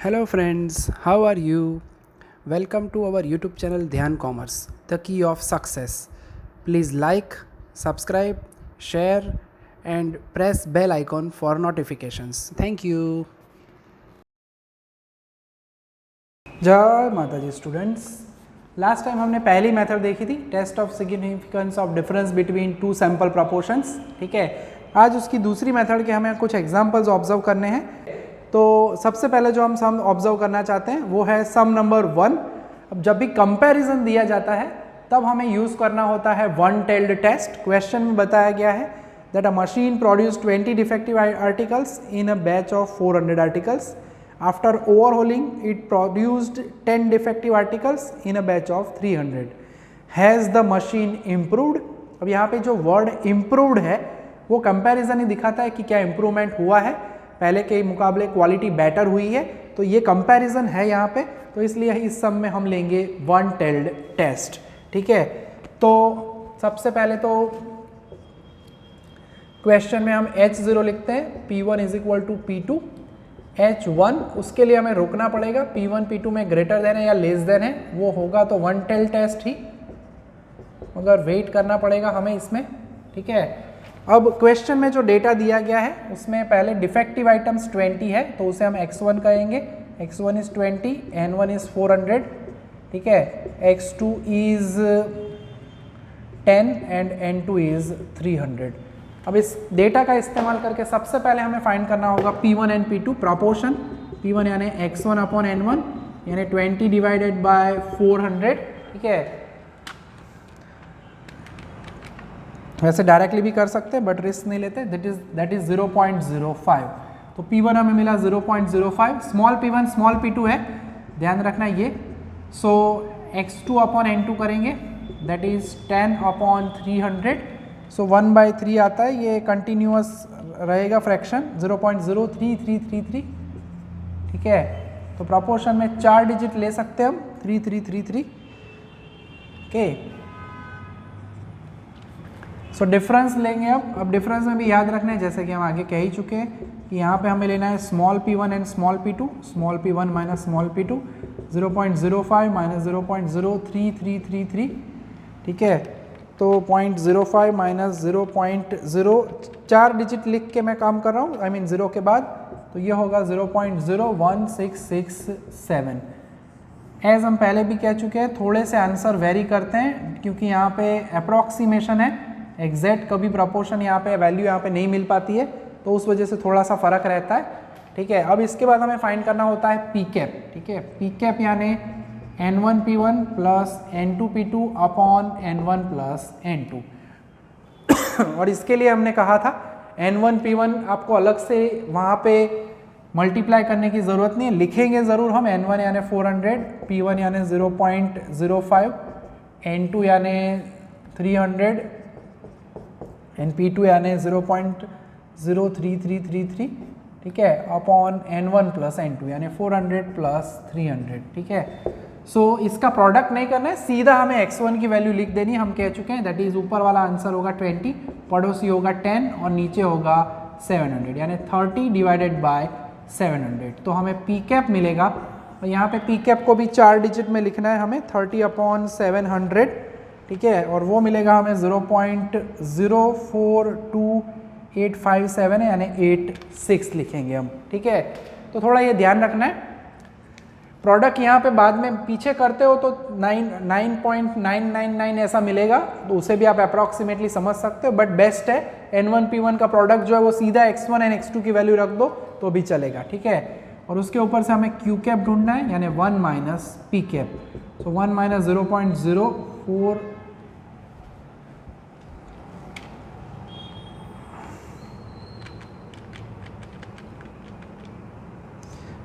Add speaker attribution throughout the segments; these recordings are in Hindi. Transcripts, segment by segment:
Speaker 1: Hello friends, how are you? Welcome to our YouTube channel Dhyan Commerce, the key of success. Please like, subscribe, share and press bell icon for notifications. Thank you. जय माता जी स्टूडेंट्स। लास्ट टाइम हमने पहली मेथड देखी थी, test of significance of difference between two sample proportions. ठीक है, आज उसकी दूसरी मेथड के हमें कुछ एग्जांपल्स ऑब्जर्व करने हैं। तो सबसे पहले जो हम सम ऑब्जर्व करना चाहते हैं वो है सम नंबर 1। अब जब भी कंपैरिजन दिया जाता है तब हमें यूज़ करना होता है वन टेल्ड टेस्ट। क्वेश्चन में बताया गया है that a machine produce 20 defective articles in a batch of 400 articles. After overhauling, it produced 10 defective articles in a batch of 300. Has the machine improved? अब यहाँ पे जो वर्ड improved है वो कंपैरिजन ही दिखाता है कि क्या इम्प्रूवमेंट हुआ है, पहले के मुकाबले क्वालिटी बेटर हुई है। तो ये कंपैरिजन है यहाँ पे, तो इसलिए इस सम में हम लेंगे वन टेल्ड टेस्ट। ठीक है, तो सबसे पहले तो क्वेश्चन में हम H0 लिखते हैं, P1 is equal to P2। H1 उसके लिए हमें रोकना पड़ेगा, P1 P2 में ग्रेटर देन है या लेस देन है, वो होगा तो वन टेल टेस्ट ही, मगर वेट करना पड़ेगा हमें इसमें। ठीक है, अब क्वेश्चन में जो डेटा दिया गया है उसमें पहले डिफेक्टिव आइटम्स 20 है तो उसे हम X1 कहेंगे। X1 is 20, N1 is 400। ठीक है, X2 is 10 and N2 is 300। अब इस डेटा का इस्तेमाल करके सबसे पहले हमें फाइंड करना होगा P1 and P2 proportion. P1 यानी X1 अपॉन N1 यानी 20 डिवाइडेड बाय 400। ठीक है, वैसे डायरेक्टली भी कर सकते हैं बट रिस्क नहीं लेते। That is 0.05। तो P1 हमें मिला 0.05, स्मॉल P1 स्मॉल P2 है, ध्यान रखना ये। सो X2 अपॉन N2 करेंगे, दैट इज 10 अपॉन 300। सो 1/3 आता है, ये कंटिन्यूअस रहेगा फ्रैक्शन 0.03333। ठीक है, तो प्रपोर्शन में 4 डिजिट ले सकते हैं हम, 3333। ओके, सो डिफरेंस लेंगे अब डिफरेंस में भी याद रखना है जैसे कि हम आगे कह ही चुके हैं कि यहाँ पे हमें लेना है small P1 and small P2। Small P1 minus small P2, 0.05 minus 0.03333। ठीक है, तो 0.05 माइनस 0.0, 4 डिजिट लिख के मैं काम कर रहा हूँ, आई मीन 0 के बाद, तो ये होगा 0.01667। एज हम पहले भी कह चुके हैं थोड़े से आंसर वेरी करते हैं क्योंकि यहाँ पे अप्रॉक्सीमेशन है, एग्जैक्ट कभी प्रपोर्शन यहाँ पे वैल्यू यहाँ पे नहीं मिल पाती है, तो उस वजह से थोड़ा सा फर्क रहता है। ठीक है, अब इसके बाद हमें फाइंड करना होता है पी कैप। ठीक है, पी कैप यानी N1 P1 plus N2 P2 upon N1 plus N2। और इसके लिए हमने कहा था N1 P1 आपको अलग से वहाँ पे मल्टीप्लाई करने की ज़रूरत नहीं है, लिखेंगे ज़रूर हम। N1 यानी 400, P1 यानी 0.05, N2 यानी 300 एंड P2 यानी 0.03333। ठीक है, अपॉन N1 प्लस N2 यानी 400 प्लस 300। ठीक है, सो इसका प्रोडक्ट नहीं करना है, सीधा हमें X1 की वैल्यू लिख देनी है। हम कह चुके हैं दैट इज ऊपर वाला आंसर होगा 20, पड़ोसी होगा 10 और नीचे होगा 700 यानी 30 डिवाइडेड बाय 700। तो हमें पी कैप मिलेगा और यहाँ पे पी कैप को भी 4 डिजिट में लिखना है हमें, 30 अपॉन 700। ठीक है, और वो मिलेगा हमें 0.042857 है यानी 86 लिखेंगे हम। ठीक है, तो थोड़ा ये ध्यान रखना है, प्रोडक्ट यहाँ पे बाद में पीछे करते हो तो 9.999 ऐसा मिलेगा, तो उसे भी आप अप्रॉक्सीमेटली समझ सकते हो, बट बेस्ट है N1 P1 का प्रोडक्ट जो है वो सीधा X1 एंड X2 की वैल्यू रख दो तो भी चलेगा। ठीक है, और उसके ऊपर से हमें Q कैप ढूंढना है यानी 1 माइनस P कैप। सो 1 माइनस 0.04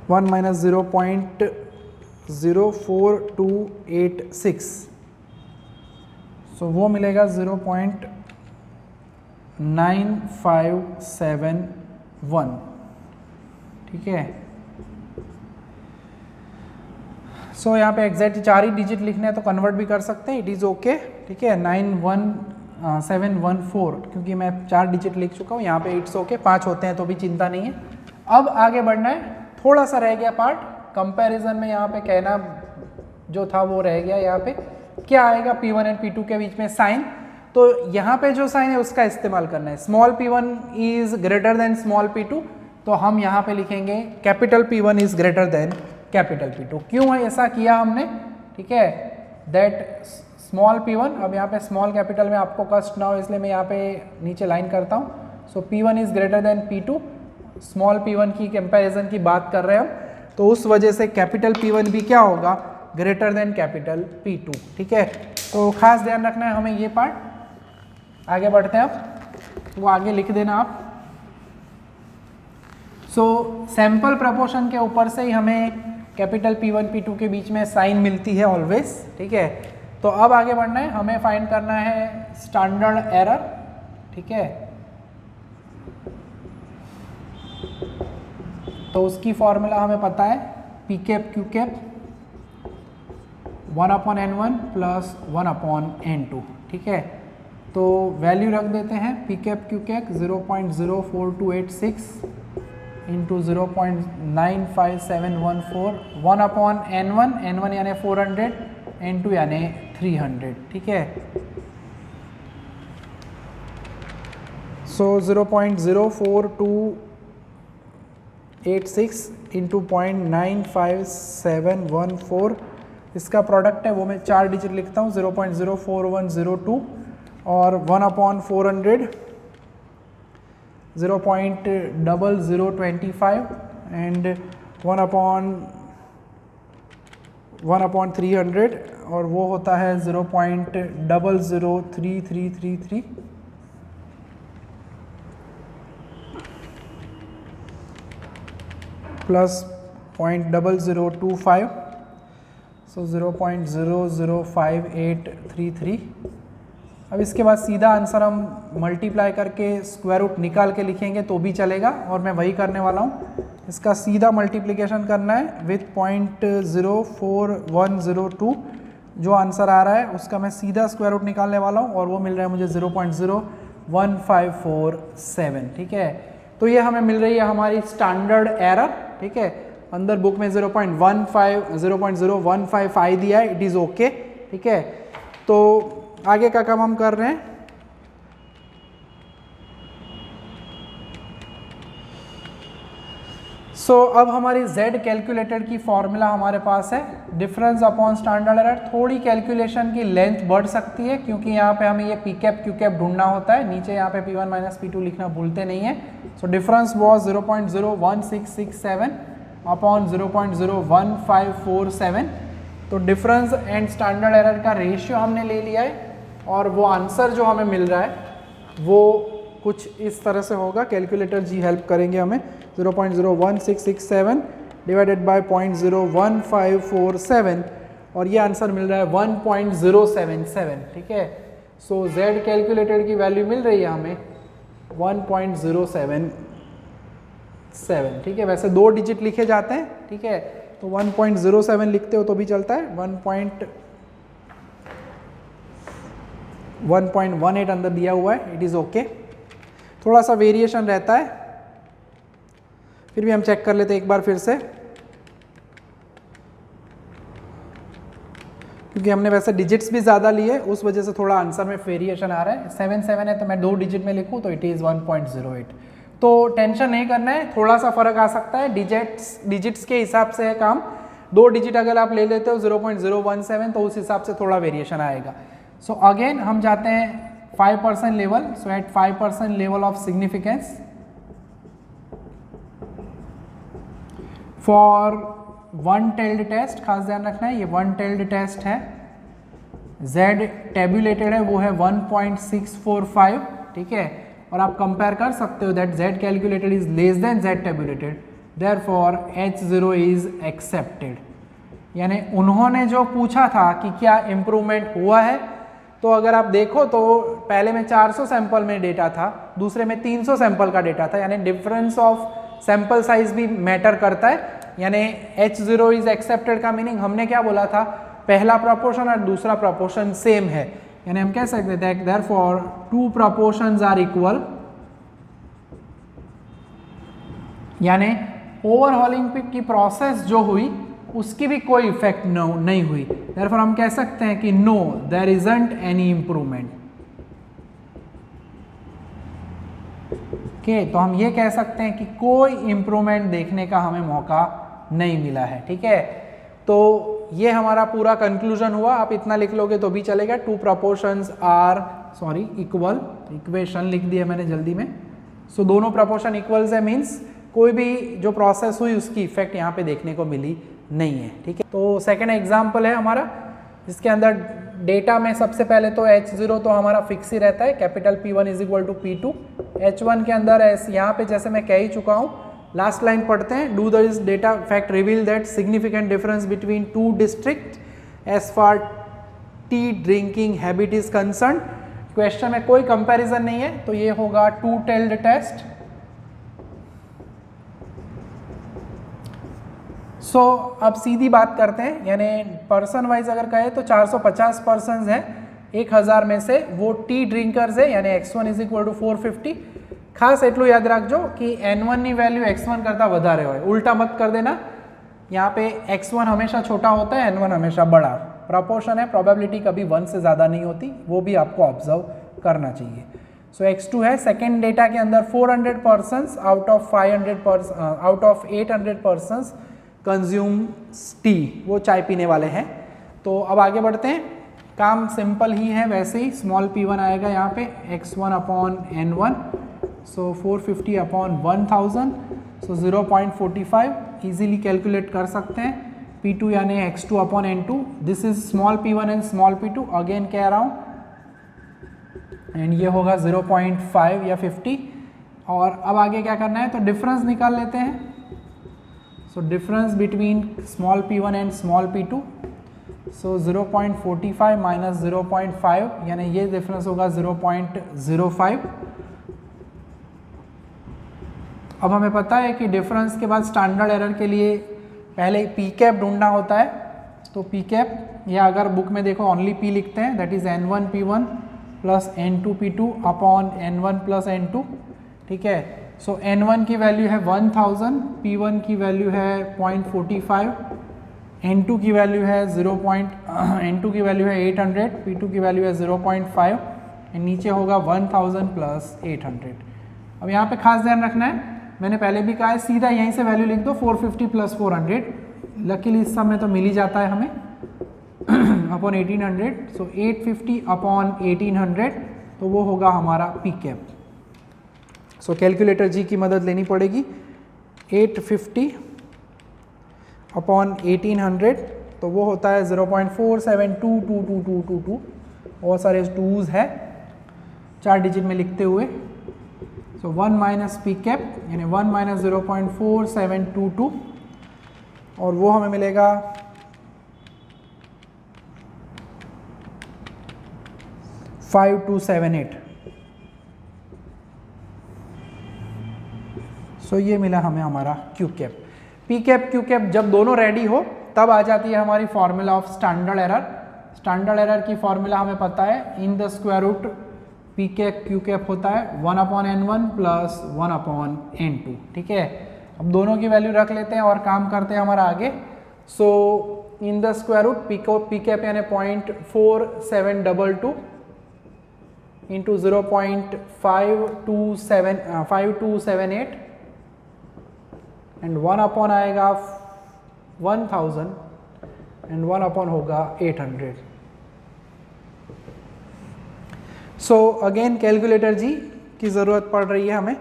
Speaker 1: 1 माइनस 0.04286, सो वो मिलेगा 0.9571। ठीक है, सो यहाँ पे एग्जैक्ट 4 ही डिजिट लिखने हैं तो कन्वर्ट भी कर सकते हैं, इट इज़ ओके। ठीक है, 91714 क्योंकि मैं 4 डिजिट लिख चुका हूँ, यहाँ पे इट्स ओके, 5 होते हैं तो भी चिंता नहीं है। अब आगे बढ़ना है, थोड़ा सा रह गया पार्ट कंपैरिजन में यहाँ पे कहना जो था वो रह गया। यहाँ पे क्या आएगा P1 एंड P2 के बीच में साइन, तो यहाँ पे जो साइन है उसका इस्तेमाल करना है। Small p1 is greater than small p2, तो हम यहाँ पे लिखेंगे capital P1 is greater than capital P2। क्यों है ऐसा किया हमने, ठीक है, दैट स्मॉल p1, अब यहाँ पे स्मॉल कैपिटल में आपको कष्ट ना हो इसलिए मैं यहाँ पे नीचे लाइन करता हूँ। सो P1 is greater than P2, small p1 की कंपैरिजन की बात कर रहे हैं हम, तो उस वजह से कैपिटल P1 भी क्या होगा, ग्रेटर देन कैपिटल P2, ठीक है। तो खास ध्यान रखना है हमें ये पार्ट। आगे बढ़ते हैं अब, वो आगे लिख देना आप। सो सैंपल प्रपोर्शन के ऊपर से ही हमें कैपिटल P1 P2 के बीच में साइन मिलती है ऑलवेज, ठीक है। तो अब आगे बढ़ना है, हमें फाइंड करना है स्टैंडर्ड एरर, ठीक है। तो उसकी फॉर्मूला हमें पता है P cap Q cap 1/n1 plus 1/n2, ठीक है। तो वैल्यू रख देते हैं P cap Q cap 0.04286 into 0.95714, 1/n1, n1 यानी 400, n2 यानी 300, ठीक है। सो 0.04286 इंटू 0.95714, इसका प्रोडक्ट है वो मैं 4 डिजिट लिखता हूँ, 0.04102 और 1/400 0.0025 एंड 1/300 और वो होता है 0.003333 प्लस 0.0025, सो 0.005833। अब इसके बाद सीधा आंसर हम मल्टीप्लाई करके स्क्वायर रूट निकाल के लिखेंगे तो भी चलेगा, और मैं वही करने वाला हूँ। इसका सीधा मल्टीप्लिकेशन करना है विथ 0.04102, जो आंसर आ रहा है उसका मैं सीधा स्क्वायर रूट निकालने वाला हूँ और वो मिल रहा है मुझे 0.01547, ठीक है। तो ये हमें मिल रही है हमारी स्टैंडर्ड एरर, ठीक है। अंदर बुक में 0.015 दिया है, इट इज़ ओके, ठीक है। तो आगे का काम हम कर रहे हैं। अब हमारी Z कैलकुलेटेड की फॉर्मूला हमारे पास है डिफरेंस अपॉन स्टैंडर्ड एरर। थोड़ी कैलकुलेशन की लेंथ बढ़ सकती है क्योंकि यहाँ पे हमें ये P कैप Q कैप ढूंढना होता है, नीचे यहाँ पे P1 माइनस P2 लिखना भूलते नहीं है। So difference was 0.01667 upon 0.01547। तो डिफरेंस एंड स्टैंडर्ड एरर का रेशियो हमने ले लिया है और वो आंसर जो हमें मिल रहा है वो कुछ इस तरह से होगा। कैलकुलेटर जी हेल्प करेंगे हमें। 0.01667 डिवाइडेड बाय 0.01547 और ये आंसर मिल रहा है 1.077, ठीक है। सो Z कैलकुलेटेड की वैल्यू मिल रही है हमें 1.077, ठीक है। वैसे 2 डिजिट लिखे जाते हैं, ठीक है, तो 1.07 लिखते हो तो भी चलता है। 1.18 अंदर दिया हुआ है, इट इज़ ओके। थोड़ा सा वेरिएशन रहता है, फिर भी हम चेक कर लेते हैं एक बार फिर से, क्योंकि हमने वैसे डिजिट्स भी ज़्यादा लिए उस वजह से थोड़ा आंसर में वेरिएशन आ रहा है। 77 है तो मैं 2 डिजिट में लिखूँ तो इट इज़ 1.08। तो टेंशन नहीं करना है, थोड़ा सा फर्क आ सकता है, डिजिट्स के हिसाब से है काम। 2 डिजिट अगर आप ले लेते हो 0.017 तो उस हिसाब से थोड़ा वेरिएशन आएगा। सो अगेन हम जाते हैं 5% level. So at 5% level of significance for one tailed test, खास ध्यान रखना है ये वन टेल्ड टेस्ट है। Z टेबुलेटेड है वो है 1.645, ठीक है। और आप कंपेयर कर सकते हो that Z calculated is less than Z tabulated, therefore H0 is accepted. यानी उन्होंने जो पूछा था कि क्या इम्प्रूवमेंट हुआ है, तो अगर आप देखो तो पहले में 400 सैंपल में डेटा था, दूसरे में 300 सैंपल का डेटा था, यानी डिफरेंस ऑफ सैंपल साइज भी मैटर करता है। यानी H0 इज एक्सेप्टेड का मीनिंग हमने क्या बोला था, पहला प्रपोर्शन और दूसरा प्रपोर्शन सेम है, यानी हम कह सकते हैं देयरफॉर 2 प्रपोर्शंस आर इक्वल। यानी ओवरहॉलिंग की प्रोसेस जो हुई उसकी भी कोई इफेक्ट नहीं हुई, देयरफॉर हम कह सकते हैं कि no there isn't any improvement. Okay, तो हम ये कह सकते हैं कि कोई इम्प्रूवमेंट देखने का हमें मौका नहीं मिला है। ठीक है, तो ये हमारा पूरा कंक्लूजन हुआ। आप इतना लिख लोगे तो भी चलेगा, two proportions are equal, equation लिख दिया मैंने जल्दी में। सो दोनों प्रपोर्शन इक्वल्स है, मीन्स कोई भी जो प्रोसेस हुई उसकी इफेक्ट यहाँ पे देखने को मिली नहीं है। ठीक है, तो सेकेंड एग्जाम्पल है हमारा, जिसके अंदर डेटा में सबसे पहले तो H0 तो हमारा फिक्स ही रहता है, capital P1 is equal to P2। H1 के अंदर यहाँ पे जैसे मैं कह ही चुका हूँ, लास्ट लाइन पढ़ते हैं, do this data fact reveal that significant difference between two district as far tea drinking habit is concern. Question में कोई कंपैरिजन नहीं है, तो ये होगा टू टेल्ड टेस्ट। सो अब सीधी बात करते हैं, यानी पर्सन वाइज अगर कहे तो 450 पर्सन है 1000 में से, वो टी ड्रिंकर्स है, यानी x1 इज इक्वल टू 450। खास एटलू याद रखो कि n1 ની वैल्यू x1 करता વધારે હોય, उल्टा मत कर देना। यहाँ पे x1 हमेशा छोटा होता है, n1 हमेशा बड़ा। प्रपोर्शन है, प्रोबेबिलिटी कभी 1 से ज़्यादा नहीं होती, वो भी आपको ऑब्जर्व करना चाहिए। सो x2 है, सेकेंड डेटा के अंदर 400 persons out of 800 persons consume T, वो चाय पीने वाले हैं। तो अब आगे बढ़ते हैं, काम सिंपल ही है वैसे ही। स्मॉल p1 आएगा यहाँ पे x1 अपॉन n1, सो 450 अपॉन 1000, सो 0.45 इजीली कैलकुलेट कर सकते हैं। p2 यानी x2 upon n2, this is small p1 and small p2, again कह रहा हूँ, एंड ये होगा 0.5 या 50। और अब आगे क्या करना है, तो डिफरेंस निकाल लेते हैं। So difference between small p1 and small p2, so 0.45 minus 0.5, यानी ये डिफरेंस होगा 0.05। अब हमें पता है कि डिफरेंस के बाद स्टैंडर्ड एरर के लिए पहले पी कैप ढूंढना होता है। तो पी कैप, या अगर बुक में देखो ओनली p लिखते हैं, that is n1 p1 plus n2 p2 upon n1 plus n2। ठीक है, सो n1 की वैल्यू है 1000, p1 की वैल्यू है 0.45, n2 की वैल्यू है n2 की वैल्यू है 800, p2 की वैल्यू है 0.5, एंड नीचे होगा 1000 प्लस 800। अब यहाँ पे खास ध्यान रखना है, मैंने पहले भी कहा है सीधा यहीं से वैल्यू लिख दो 450 प्लस 400, लकीली इस समय तो मिल ही जाता है हमें, अपॉन 1800, सो 850 अपॉन 1800, तो वो होगा हमारा पी कैप। सो कैलकुलेटर जी की मदद लेनी पड़ेगी। 850 अपॉन 1800, तो वो होता है 0.47222222, बहुत सारे टूज है 4 डिजिट में लिखते हुए। सो 1 माइनस पी कैप यानी 1 माइनस 0.4722, और वो हमें मिलेगा 5278। सो ये मिला हमें हमारा Q cap. P cap Q cap जब दोनों रेडी हो तब आ जाती है हमारी formula of standard error. Standard error की फॉर्मूला हमें पता है, in the square root P cap Q cap होता है 1 upon n1 plus 1 upon n2। ठीक है, अब दोनों की वैल्यू रख लेते हैं और काम करते हैं हमारा आगे। So in the square root P cap यानी 0.4722 इंटू 0.5278 एंड 1 अपॉन आएगा 1000 एंड 1 अपॉन होगा 800। सो अगेन कैलकुलेटर जी की ज़रूरत पड़ रही है हमें।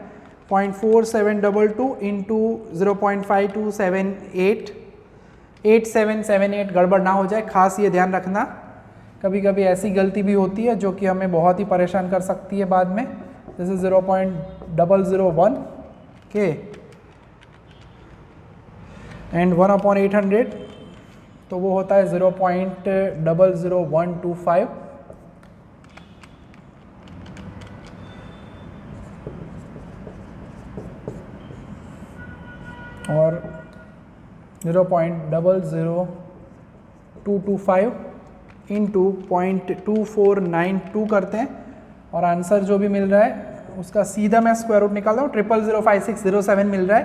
Speaker 1: 0.4722 इंटू 0.5278, 8778 गड़बड़ ना हो जाए, खास ये ध्यान रखना। कभी कभी ऐसी गलती भी होती है जो कि हमें बहुत ही परेशान कर सकती है बाद में, जैसे 0.001 के एंड 1 अपॉन 800, तो वो होता है 0.00125। और 0.00225 इंटू 0.2492 करते हैं, और आंसर जो भी मिल रहा है उसका सीधा मैं स्क्वायर रूट निकाल रहा हूँ, 0005607 मिल रहा है।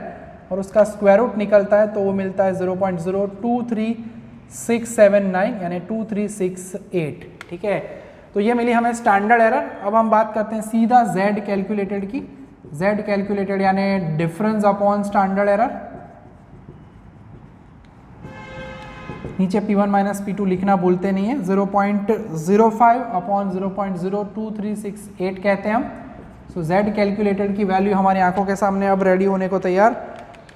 Speaker 1: और उसका स्क्वायर रूट निकलता है तो वो मिलता है 0.023679 यानी 2368। ठीक है, तो ये मिली हमें स्टैंडर्ड एरर। अब हम बात करते हैं सीधा z कैलकुलेटेड की। z कैलकुलेटेड यानी डिफरेंस अपॉन स्टैंडर्ड एरर। नीचे P1 माइनस P2 लिखना भूलते नहीं है। 0.05 अपॉन 0.02368 कहते हैं हम। सो z कैलकुलेटेड की वैल्यू हमारी आंखों के सामने अब रेडी होने को तैयार।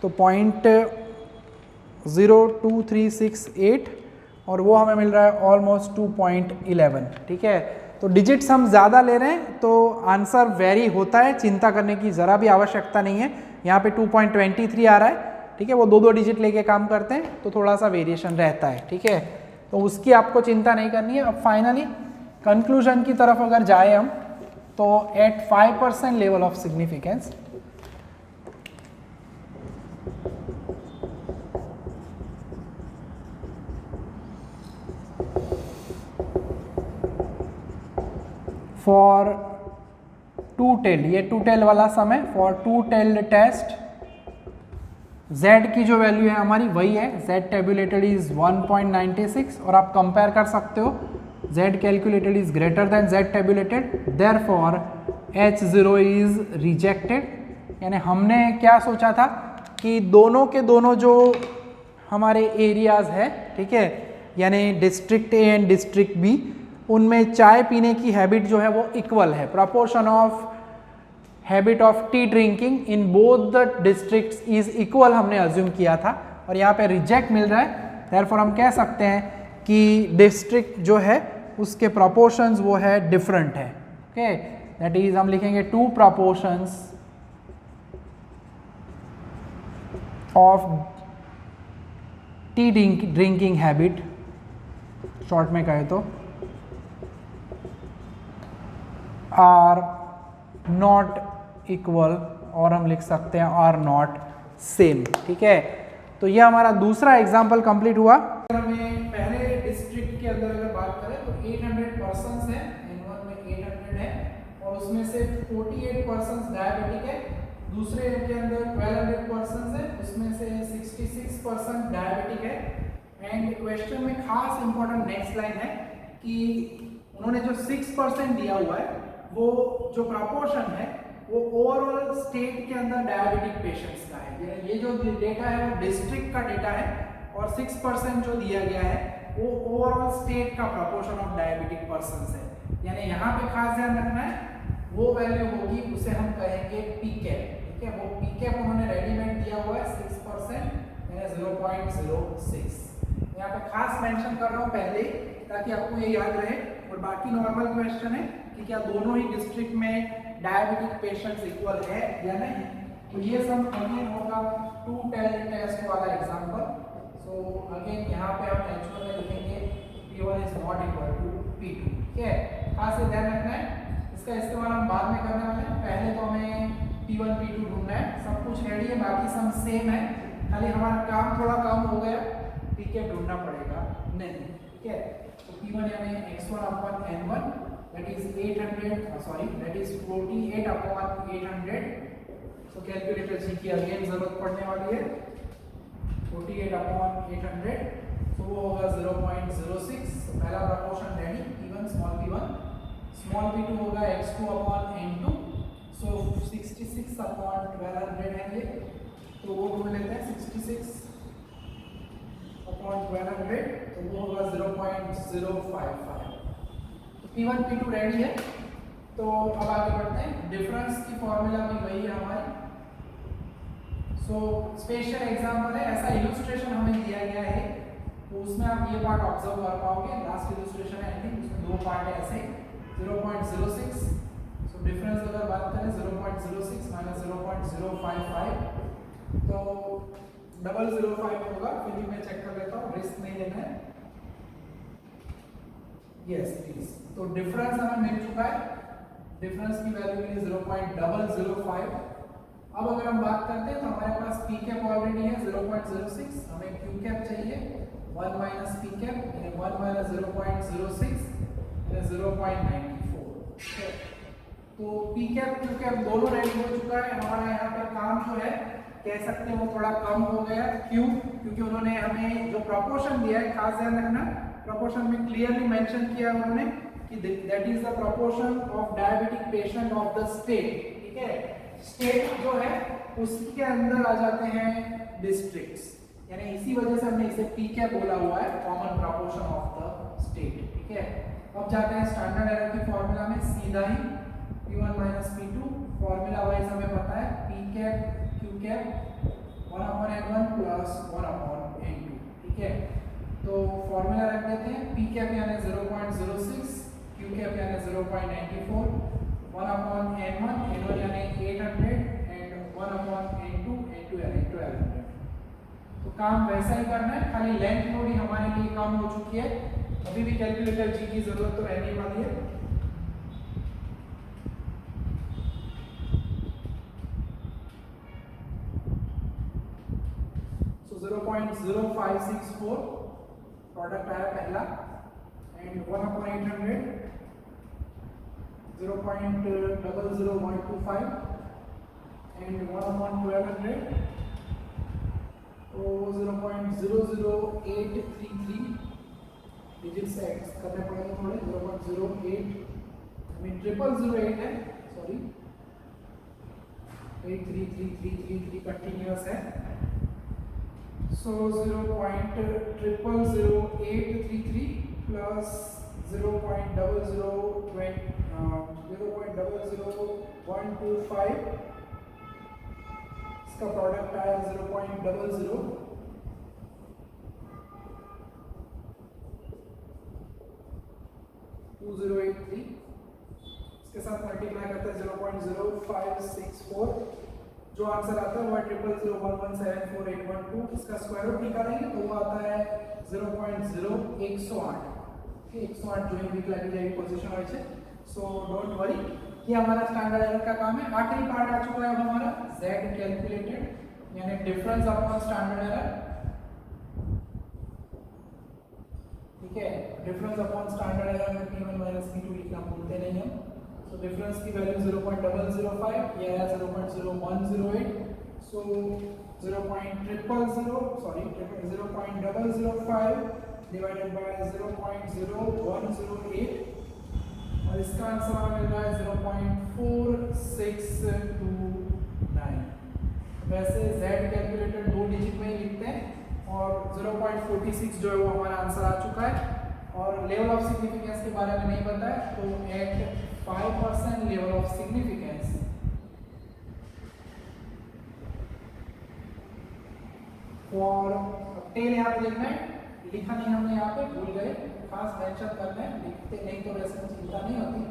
Speaker 1: तो 0.02368 और वो हमें मिल रहा है ऑलमोस्ट 2.11। ठीक है, तो डिजिट्स हम ज़्यादा ले रहे हैं तो आंसर वेरी होता है, चिंता करने की ज़रा भी आवश्यकता नहीं है। यहाँ पे 2.23 आ रहा है। ठीक है, वो दो डिजिट लेके काम करते हैं तो थोड़ा सा वेरिएशन रहता है। ठीक है, तो उसकी आपको चिंता नहीं करनी है। अब फाइनली कंक्लूजन की तरफ अगर जाए हम तो at 5% level of significance for two tailed, ये टू टेल्ड वाला सम है, for two tailed test z की जो वैल्यू है हमारी वही है, z टेबुलेटेड इज 1.96 और आप कंपेयर कर सकते हो z calculated is greater than z tabulated, therefore H0 is rejected. यानी हमने क्या सोचा था कि दोनों के दोनों जो हमारे एरियाज है, ठीक है, यानी district A and district B, उनमें चाय पीने की हैबिट जो है वो इक्वल है। Proportion of habit of tea drinking in both the districts is equal हमने अज्यूम किया था और यहाँ पे रिजेक्ट मिल रहा है। देयरफॉर हम कह सकते हैं कि डिस्ट्रिक्ट जो है उसके प्रोपोर्शंस वो है डिफरेंट है। ओके, दैट इज हम लिखेंगे two proportions of tea drinking habit, short में कहे तो आर नॉट इक्वल, और हम लिख सकते हैं आर नॉट सेम। ठीक है, तो ये हमारा दूसरा एग्जाम्पल कंप्लीट हुआ। हमें पहले डिस्ट्रिक्ट के अंदर अगर बात करें तो 800 पर्सन्स हैं, N1 में 800 है और उसमें से 48 पर्सन्स डायबिटिक है। दूसरे के अंदर 1200 पर्सन्स है, उसमें से 66% डायबिटिक है। एंड क्वेश्चन में खास इंपॉर्टेंट नेक्स्ट लाइन है कि उन्होंने जो 6% दिया हुआ है वो जो प्रपोर्शन है वो ओवरऑल स्टेट के अंदर डायबिटिक पेशेंट्स का है। ये जो डेटा है वो डिस्ट्रिक्ट का डेटा है और 6% जो दिया गया है वो ओवरऑल स्टेट का प्रपोर्शन ऑफ डायबिटिक पर्सन्स है। यानी यहाँ पे खास ध्यान रखना है, वो वैल्यू होगी उसे हम कहेंगे पीकैप। ठीक है, वो पीकैप उन्होंने रेडीमेड दिया हुआ है 6% यानी 0.06। यहाँ पे खास मेंशन कर रहा हूँ पहले ताकि आपको ये याद रहे। और बाकी नॉर्मल क्वेश्चन है कि क्या दोनों ही डिस्ट्रिक्ट में डायबिटिक पेशेंट्स इक्वल है या नहीं। तो ये सब अगेन होगा टू टेल्ड टेस्ट वाला एग्जांपल। सो अगेन यहाँ पे हम नेचुरल में लिखेंगे P1 is not equal to P2। ठीक है, खास ध्यान रखना है, इसका इस्तेमाल हम बाद में करने वाले हैं। पहले तो हमें P1 P2 ढूंढना है, सब कुछ रेडी है, बाकी सब सेम है, खाली हमारा काम थोड़ा कम हो गया, पीकैप ढूंढना पड़ेगा नहीं। ठीक है, तो P1 यानी x1 upon n1 that is 48 upon 800। तो कैलकुलेटर जी की अगेन जरूरत पड़ने वाली है। 48 upon 800 तो वो होगा 0.06। पहला proportion ready, P1 small p2 होगा x2 upon n2। सो 66 upon 1200 है ये, तो वो ढूंढ लेते हैं 66 upon 1200 तो वो होगा 0.055। P1 P2 रेडी है, तो अब आगे बढ़ते हैं। डिफरेंस की फॉर्मूला भी वही है हमारी। सो स्पेशल एग्जांपल है, ऐसा इलस्ट्रेशन हमें दिया गया है तो उसमें आप ये पार्ट ऑब्जर्व कर पाओगे। लास्ट इलस्ट्रेशन है एंडिंग, उसमें दो पार्ट है ऐसे 0.06। सो डिफरेंस अगर बात करें 0.06 माइनस 0.055 तो 005 होगा। फिर भी मैं चेक कर लेता हूँ, रिस्क नहीं लेना है। यस प्लीज, तो डिफरेंस हमें मिल चुका है, डिफरेंस की वैल्यू मिली 0.005। अब अगर हम बात करते हैं तो हमारे पास पी कैप ऑलरेडी है 0.06, हमें क्यू कैप चाहिए 1 माइनस पी कैप यानी 1 माइनस 0.06 यानी 0.94। तो पी कैप क्यू कैप दोनों रेडी हो चुका है। हमारा यहाँ पे काम जो है कह सकते हैं वो थोड़ा कम हो गया। क्यों? क्योंकि उन्होंने हमें जो प्रोपोर्शन दिया है, खास ध्यान रखना, प्रोपोर्शन में क्लियरली मेंशन किया है उन्होंने कि that is the proportion of diabetic patient of the state. ठीक है, स्टेट जो है उसके अंदर आ जाते हैं डिस्ट्रिक्ट्स, यानी इसी वजह से हमने इसे पीके बोला हुआ है, common proportion of the state. ठीक है, अब जाते हैं स्टैंडर्ड एरर की फॉर्मूला में, सीधा ही P1 P2 फॉर्मूला वाइज हमें पता है P cap Q cap 1/n1 plus 1/n2। ठीक है, तो फॉर्मूला रख देते हैं। P कैप यानी 0.06, Q कैप यानी 0.94, 1/n1, n1 यानी 800 एंड 1/n2, n2 यानी 1200। तो काम वैसा ही करना है, खाली लेंथ थोड़ी हमारे लिए कम हो चुकी है। अभी भी कैलकुलेटर जी की जरूरत तो रहने वाली है। सो 0.0564 प्रोडक्ट आया पहला, एंड 1/800 0.00125 एंड 1/1200 तो 0.00833 डिजिट से ऐड करने पड़ेंगे थोड़े। 0.08 0.008 है, सॉरी 83333 कंटिन्यूअस है। सो 0.00833 प्लस 0.00125, इसका प्रोडक्ट आया 0.02083, इसके साथ मल्टीप्लाई करते हैं 0.0564, जो आंसर आता है वो 0.0001174,812। इसका स्क्वायर रूट निकालेंगे तो वो आता है 0.0108। 108 जो है वीक लगी जाएगी पोजीशन वाइज है। सो डोंट वरी, ये हमारा स्टैंडर्ड एरर का काम है। आखिरी पार्ट आ चुका है अब हमारा z कैलकुलेटेड, यानी डिफरेंस अपॉन स्टैंडर्ड एरर। ठीक है, डिफरेंस अपॉन स्टैंडर्ड एरर में P1 P2 लिखना भूलते नहीं हम। सो डिफरेंस की वैल्यू 0.005, ये है 0.0108। सो 0.005 डिवाइडेड बाय 0.0108, और इसका आंसर हमें मिल रहा है 0.4629। वैसे z कैलकुलेटर 2 डिजिट में ही लिखते हैं, और 0.46 जो है वो हमारा आंसर आ चुका है। और लेवल ऑफ सिग्निफिकेंस के बारे में नहीं पता है, तो at 5% level of significance for tail, यहाँ पे देखना है, लिखा नहीं हमने यहाँ पे, भूल गए, खास मेंशन करना है, लिखते नहीं तो वैसे चिंता नहीं होती,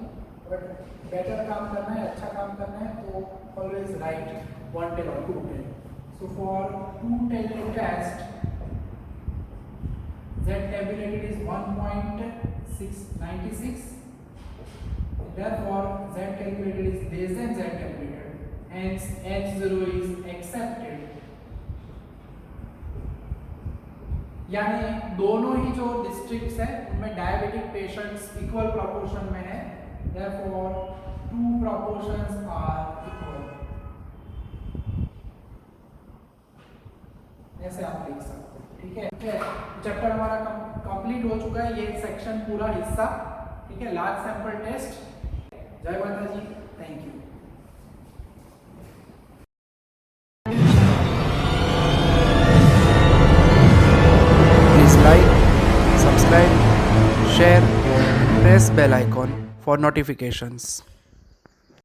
Speaker 1: बट बेटर काम करना है, अच्छा काम करना है, तो ऑलवेज राइट वन टेल और two tail. So for two tail test z tabulated is 1.696, therefore z calculated is less than z tabulated, hence H0 is accepted। यानी दोनों ही जो डिस्ट्रिक्ट्स हैं उनमें डायबिटिक पेशेंट्स इक्वल प्रोपोर्शन में है, therefore two proportions are equal। ऐसे आप लिख सकते हैं। ठीक है, चैप्टर हमारा कंप्लीट हो चुका है, ये सेक्शन पूरा हिस्सा। ठीक है, लार्ज सैंपल टेस्ट। जय माता जी, thank you.
Speaker 2: Please like, subscribe, share, press bell icon for notifications.